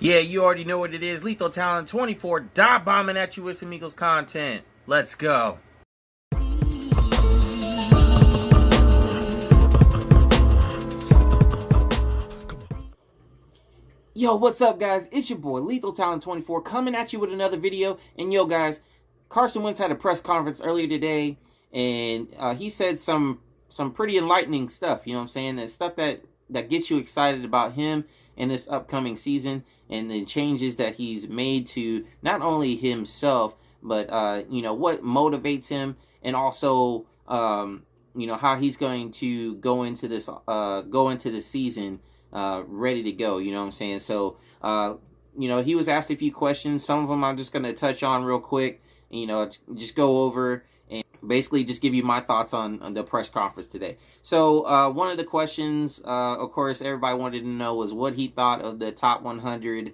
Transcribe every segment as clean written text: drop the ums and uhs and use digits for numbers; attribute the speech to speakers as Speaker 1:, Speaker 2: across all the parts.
Speaker 1: Yeah, you already know what it is. Lethal Talent 24, dive bombing at you with some Eagles content. Let's go. Yo, what's up, guys? It's your boy, Lethal Talent 24, coming at you with another video. And yo, guys, Carson Wentz had a press conference earlier today, and he said some pretty enlightening stuff. You know what I'm saying? That stuff that gets you excited about him in this upcoming season, and the changes that he's made to not only himself, but what motivates him, and also how he's going to go into the season ready to go. You know what I'm saying? So he was asked a few questions. Some of them I'm just going to touch on real quick. Just go over and basically just give you my thoughts on the press conference today. So one of the questions, of course, everybody wanted to know was what he thought of the top 100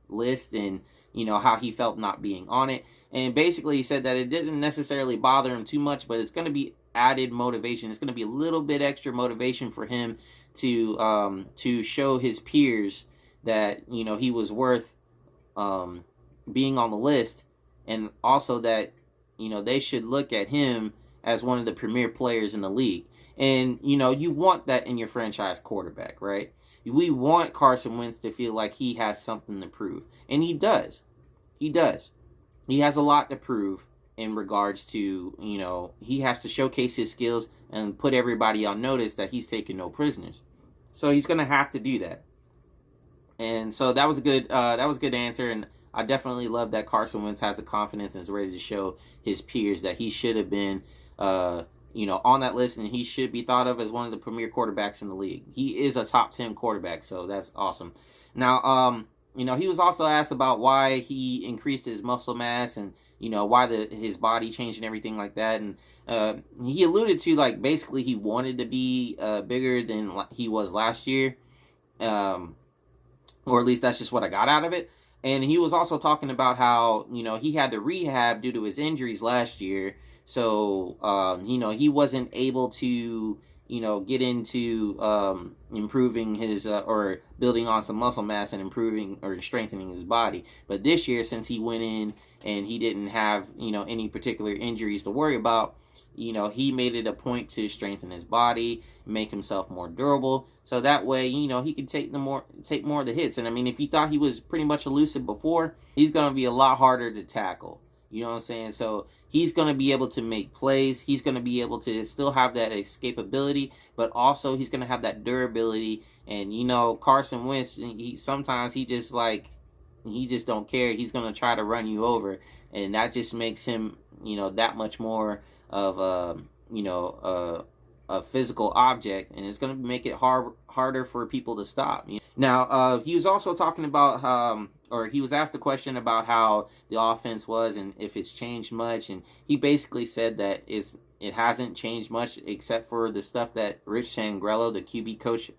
Speaker 1: list, and how he felt not being on it. And basically he said that it didn't necessarily bother him too much, but it's going to be added motivation. It's going to be a little bit extra motivation for him to show his peers that he was worth being on the list, and also that they should look at him as one of the premier players in the league. And you want that in your franchise quarterback, right? We want Carson Wentz to feel like he has something to prove, and he does. He has a lot to prove in regards to, he has to showcase his skills and put everybody on notice that he's taking no prisoners. So he's going to have to do that. And so that was a good answer, and I definitely love that Carson Wentz has the confidence and is ready to show his peers that he should have been on that list, and he should be thought of as one of the premier quarterbacks in the league. He is a top 10 quarterback, so that's awesome. Now, he was also asked about why he increased his muscle mass, and why his body changed and everything like that. And he alluded to, basically he wanted to be bigger than he was last year, or at least that's just what I got out of it. And he was also talking about how he had to rehab due to his injuries last year, so he wasn't able to get into improving his or building on some muscle mass and improving or strengthening his body. But this year, since he went in and he didn't have any particular injuries to worry about, he made it a point to strengthen his body, make himself more durable, so that way he can take more of the hits. And I mean, if you thought he was pretty much elusive before, he's going to be a lot harder to tackle. You know what I'm saying? So he's going to be able to make plays. He's going to be able to still have that escapability, but also he's going to have that durability. And Carson Wentz, sometimes he just don't care. He's going to try to run you over, and that just makes him that much more of a physical object, and it's going to make it harder for people to stop. Now, he was also talking about or he was asked a question about how the offense was and if it's changed much, and he basically said that it hasn't changed much except for the stuff that Rich Sangrello, the QB coach,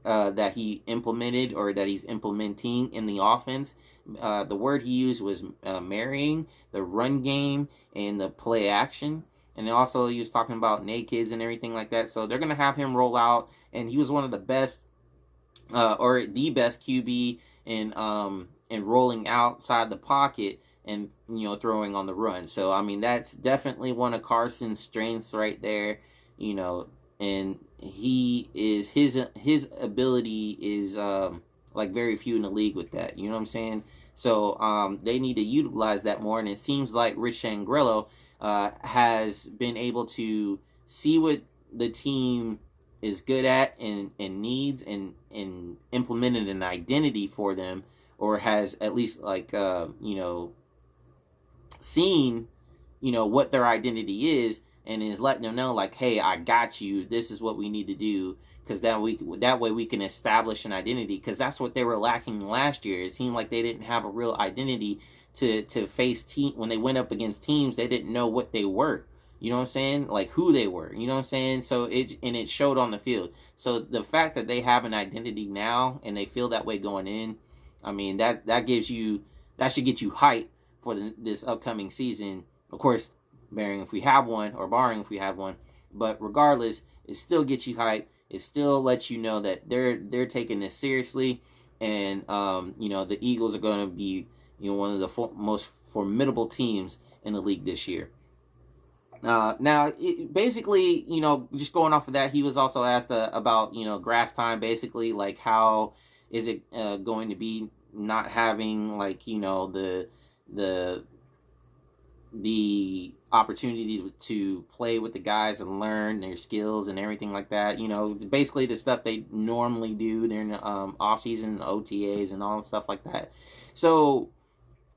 Speaker 1: that he implemented or that he's implementing in the offense. The word he used was marrying the run game and the play action. And also he was talking about nakeds and everything like that. So they're going to have him roll out. And he was one of the best or the best QB in rolling outside the pocket and throwing on the run. So I mean, that's definitely one of Carson's strengths right there. And he is his ability is like very few in the league with that. You know what I'm saying? So they need to utilize that more. And it seems like Rich Sangrello has been able to see what the team is good at and needs, and implemented an identity for them, or has at least seen what their identity is, and is letting them know hey, I got you, this is what we need to do, because that way we can establish an identity, because that's what they were lacking last year. It seemed like they didn't have a real identity to face when they went up against teams. They didn't know what they were. You know what I'm saying? Who they were. You know what I'm saying? So it showed on the field. So the fact that they have an identity now and they feel that way going in, I mean, that should get you hype for this upcoming season. Of course, barring if we have one. But regardless, it still gets you hype. It still lets you know that they're taking this seriously, and you know, the Eagles are going to be, you know, one of the most formidable teams in the league this year. Now, basically, you know, just going off of that, he was also asked about, you know, grass time, basically, like how is it going to be not having, like, you know, the opportunity to play with the guys and learn their skills and everything like that. You know, basically the stuff they normally do during the off-season, OTAs and all stuff like that. So,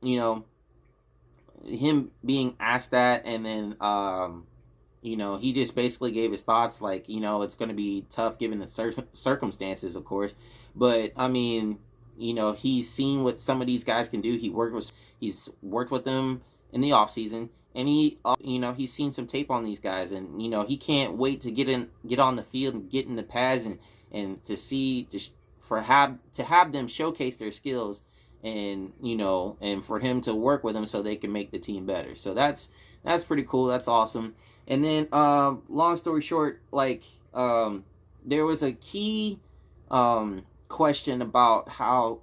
Speaker 1: you know, him being asked that, and then you know, he just basically gave his thoughts, like, you know, it's going to be tough given the circumstances, of course, but I mean, you know, he's seen what some of these guys can do. He's worked with them in the off season, and he you know, he's seen some tape on these guys, and you know, he can't wait to get on the field and get in the pads and to have them showcase their skills, and you know, and for him to work with them so they can make the team better. So that's pretty cool. That's awesome. And then long story short, like there was a key question about how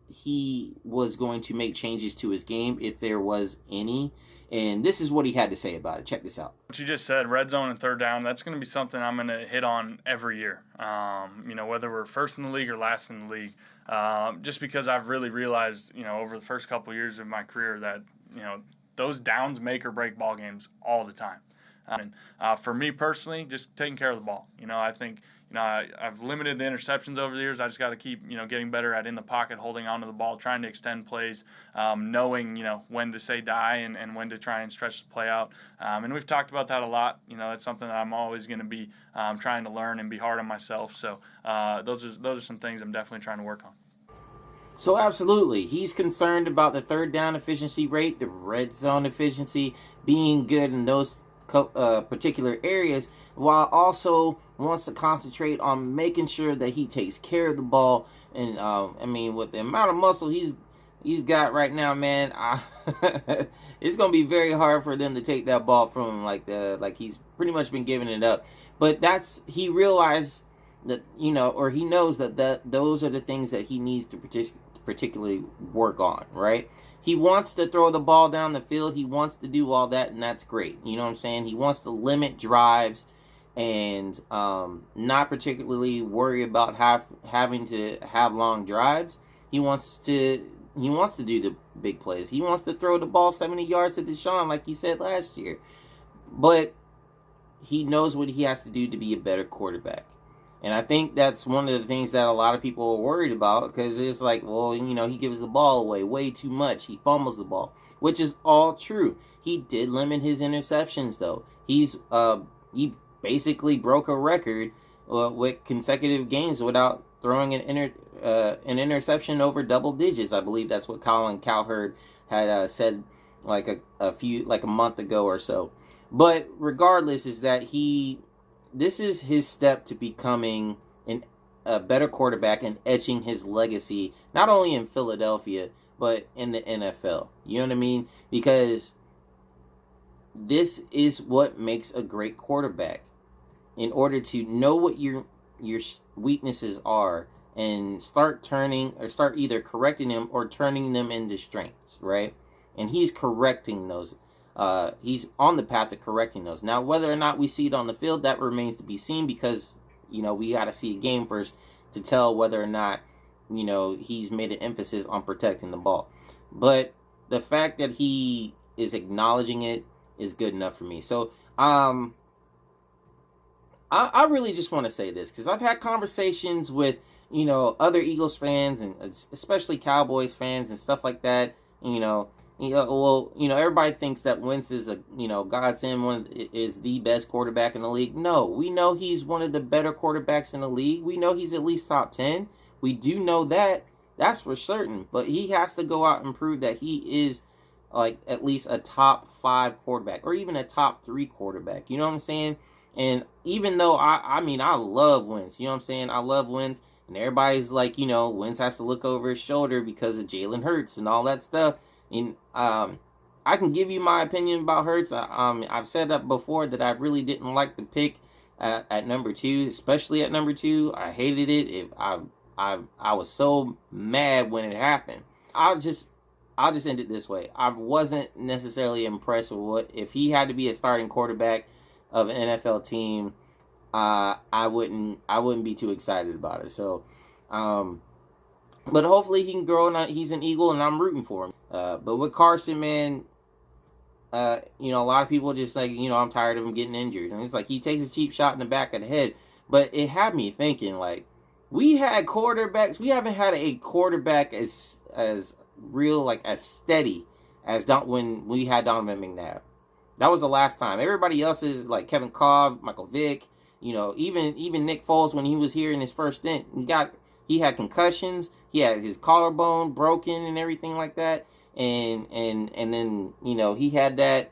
Speaker 1: he was going to make changes to his game, if there was any. And this is what he had to say about it. Check this out.
Speaker 2: What you just said, red zone and third down, that's going to be something I'm going to hit on every year. You know, whether we're first in the league or last in the league, just because I've really realized, you know, over the first couple of years of my career that, you know, those downs make or break ball games all the time. And for me personally, just taking care of the ball. You know, I think, you know, I've limited the interceptions over the years. I just got to keep, you know, getting better at in the pocket, holding on to the ball, trying to extend plays, knowing, you know, when to say die and when to try and stretch the play out. And we've talked about that a lot. You know, that's something that I'm always going to be trying to learn and be hard on myself. So those are some things I'm definitely trying to work on.
Speaker 1: So absolutely, he's concerned about the third down efficiency rate, the red zone efficiency, being good in those particular areas, while also wants to concentrate on making sure that he takes care of the ball. And I mean, with the amount of muscle he's got right now, man, it's gonna be very hard for them to take that ball from him. Like he's pretty much been giving it up. But he realized that, you know, or he knows that those are the things that he needs to particularly work on, right? He wants to throw the ball down the field. He wants to do all that, and that's great. You know what I'm saying? He wants to limit drives and not particularly worry about having to have long drives. He wants to do the big plays. He wants to throw the ball 70 yards to Deshaun, like he said last year. But he knows what he has to do to be a better quarterback. And I think that's one of the things that a lot of people are worried about, because it's like, well, you know, he gives the ball away way too much. He fumbles the ball, which is all true. He did limit his interceptions, though. He basically broke a record with consecutive games without throwing an interception over double digits. I believe that's what Colin Cowherd had said like a month ago or so. But regardless, is that this is his step to becoming a better quarterback and etching his legacy, not only in Philadelphia, but in the NFL. You know what I mean? Because this is what makes a great quarterback. In order to know what your weaknesses are and start either correcting them or turning them into strengths, right? And he's correcting those. He's on the path to correcting those. Now, whether or not we see it on the field, that remains to be seen, because, you know, we got to see a game first to tell whether or not, you know, he's made an emphasis on protecting the ball. But the fact that he is acknowledging it is good enough for me. So, I really just want to say this, because I've had conversations with, you know, other Eagles fans and especially Cowboys fans and stuff like that. Everybody thinks that Wentz is godsend, is the best quarterback in the league. No, we know he's one of the better quarterbacks in the league. We know he's at least top 10. We do know that. That's for certain. But he has to go out and prove that he is, like, at least a top 5 quarterback, or even a top 3 quarterback. You know what I'm saying? And even though I love Wentz, you know what I'm saying? I love Wentz, and everybody's like, you know, Wentz has to look over his shoulder because of Jalen Hurts and all that stuff. And I can give you my opinion about Hurts. I've said that before, that I really didn't like the pick at number 2, especially at number 2. I hated it. I was so mad when it happened. I'll just end it this way. I wasn't necessarily impressed with what if he had to be a starting quarterback of an NFL team. I wouldn't be too excited about it. So, but hopefully he can grow, and he's an Eagle, and I'm rooting for him. But with Carson, man, a lot of people just like, I'm tired of him getting injured, and it's like he takes a cheap shot in the back of the head. But it had me thinking, like, we had quarterbacks. We haven't had a quarterback as real, like as steady as when we had Donovan McNabb. That was the last time. Everybody else is like Kevin Kolb, Michael Vick. Even Nick Foles when he was here in his first stint, he had concussions. He had his collarbone broken and everything like that. And then he had that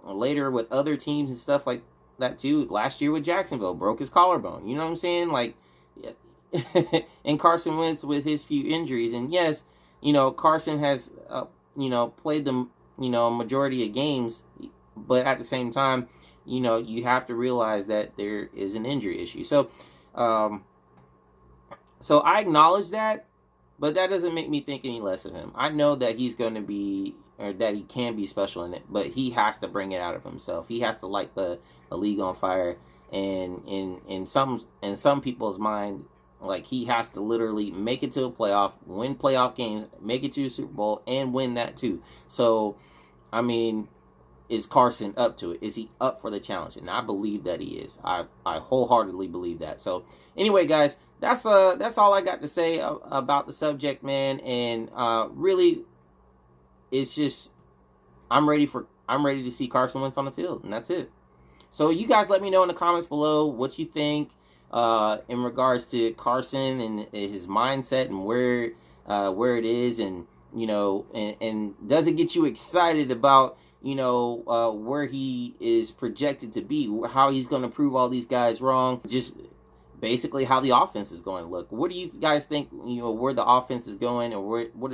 Speaker 1: later with other teams and stuff like that too. Last year with Jacksonville, broke his collarbone. You know what I'm saying? Like, and Carson Wentz with his few injuries. And yes, Carson has played the majority of games, but at the same time, you have to realize that there is an injury issue. So, so I acknowledge that, but that doesn't make me think any less of him. I know that he's going to be, or that he can be special in it, but he has to bring it out of himself. He has to light the league on fire. And in some people's mind, like, he has to literally make it to a playoff, win playoff games, make it to a Super Bowl, and win that too. So, I mean, is Carson up to it? Is he up for the challenge? And I believe that he is. I wholeheartedly believe that. So, anyway, guys, that's all I got to say about the subject, man. And really, it's just I'm ready to see Carson Wentz on the field, and that's it. So, you guys, let me know in the comments below what you think in regards to Carson and his mindset and where it is, and and does it get you excited about where he is projected to be, how he's going to prove all these guys wrong, just basically how the offense is going to look. What do you guys think, where the offense is going, or what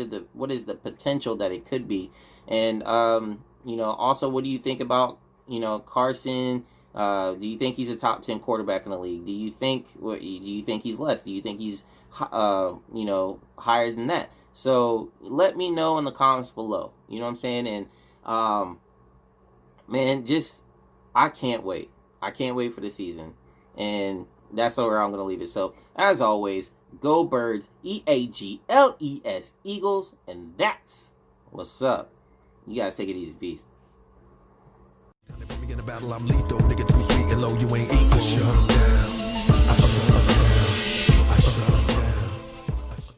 Speaker 1: is the potential that it could be? And also, what do you think about Carson? Do you think he's a top 10 quarterback in the league? Do you think he's less? Do you think he's higher than that? So let me know in the comments below. You know what I'm saying? And man, just I can't wait. I can't wait for the season. And that's where I'm gonna leave it. So as always, go Birds, EAGLES, Eagles, and that's what's up. You guys take it easy. Peace.
Speaker 3: In a battle, I'm lethal. Nigga too sweet and low, you ain't equal. Shut 'em down.